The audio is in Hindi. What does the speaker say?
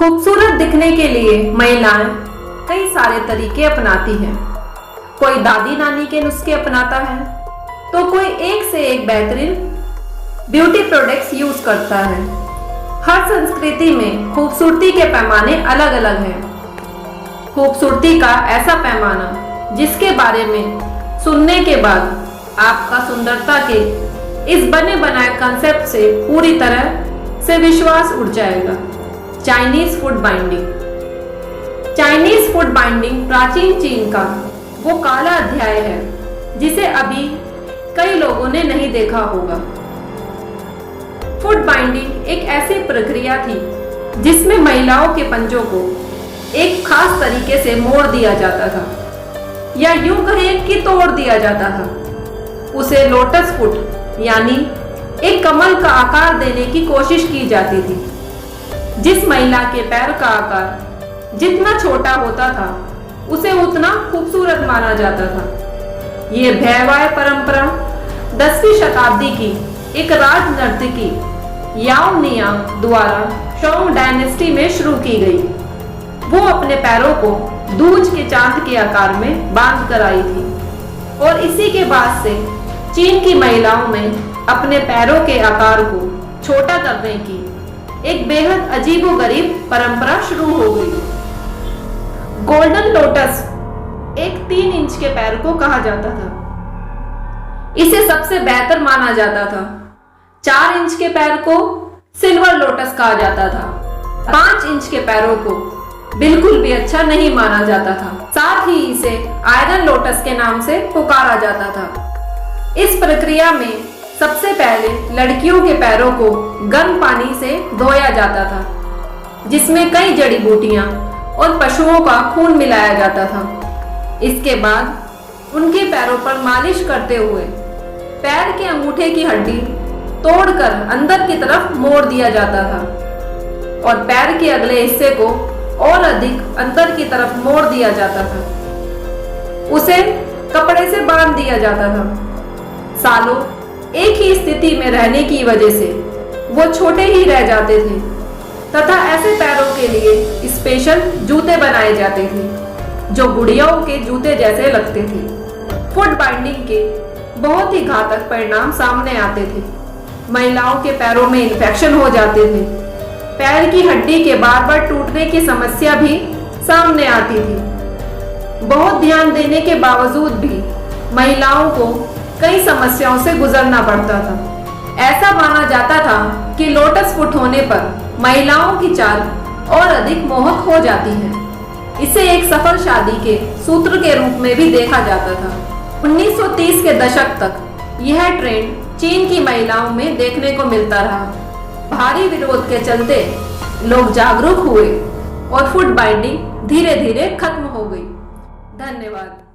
खूबसूरत दिखने के लिए महिलाएं कई सारे तरीके अपनाती हैं। कोई दादी नानी के नुस्खे अपनाता है तो कोई एक से एक बेहतरीन ब्यूटी प्रोडक्ट्स यूज करता है। हर संस्कृति में खूबसूरती के पैमाने अलग अलग हैं। खूबसूरती का ऐसा पैमाना जिसके बारे में सुनने के बाद आपका सुंदरता के इस बने बनाए कंसेप्ट से पूरी तरह से विश्वास उठ जाएगा। Chinese food binding. Chinese food binding प्राचीन चीन का वो काला अध्याय है जिसे अभी कई लोगों ने नहीं देखा होगा। फूड बाइंडिंग एक ऐसी प्रक्रिया थी जिसमें महिलाओं के पंजों को एक खास तरीके से मोड़ दिया जाता था या यूं कहें कि तोड़ दिया जाता था। उसे लोटस फुट यानी एक कमल का आकार देने की कोशिश की जाती थी। जिस महिला के पैर का आकार जितना छोटा होता था उसे उतना खूबसूरत माना जाता था। ये भैवाय परंपरा 10वीं शताब्दी की एक राज नर्तकी याओ नियांग द्वारा शोंग डायनेस्टी में शुरू की गई। वो अपने पैरों को दूज के चांद के आकार में बांध कर आई थी और इसी के बाद से चीन की महिलाओं में अपने पैरों के आकार को छोटा करने की एक बेहद अजीबोगरीब परंपरा शुरू हो गई। गोल्डन लोटस एक 3 इंच के पैर को कहा जाता था। इसे सबसे बेहतर माना जाता था। 4 इंच के पैर को सिल्वर लोटस कहा जाता था। 5 इंच के पैरों को बिल्कुल भी अच्छा नहीं माना जाता था। साथ ही इसे आयरन लोटस के नाम से पुकारा जाता था। इस प्रक्रिया में सबसे पहले लड़कियों के पैरों को गर्म पानी से धोया जाता था जिसमें कई जड़ी बूटियां और पशुओं का खून मिलाया जाता था। इसके बाद उनके पैरों पर मालिश करते हुए पैर के अंगूठे की हड्डी तोड़कर अंदर की तरफ मोड़ दिया जाता था और पैर के अगले हिस्से को और अधिक अंदर की तरफ मोड़ दिया जाता था। उसे कपड़े से बांध दिया जाता था। सालों एक ही स्थिति में रहने की वजह से वो छोटे ही रह जाते थे तथा ऐसे पैरों के लिए स्पेशल जूते बनाए जाते थे जो गुड़ियाओं के जूते जैसे लगते थे। फुट बाइंडिंग के बहुत ही घातक परिणाम सामने आते थे। महिलाओं के पैरों में इन्फेक्शन हो जाते थे। पैर की हड्डी के बार बार टूटने की समस्या भी सामने आती थी। बहुत ध्यान देने के बावजूद भी महिलाओं को कई समस्याओं से गुजरना पड़ता था। ऐसा माना जाता था कि लोटस फुट होने पर महिलाओं की चाल और अधिक मोहक हो जाती है। इसे एक सफल शादी के सूत्र के रूप में भी देखा जाता था। 1930 के दशक तक यह ट्रेंड चीन की महिलाओं में देखने को मिलता रहा। भारी विरोध के चलते लोग जागरूक हुए और फुट बाइंडिंग धीरे धीरे खत्म हो गई। धन्यवाद।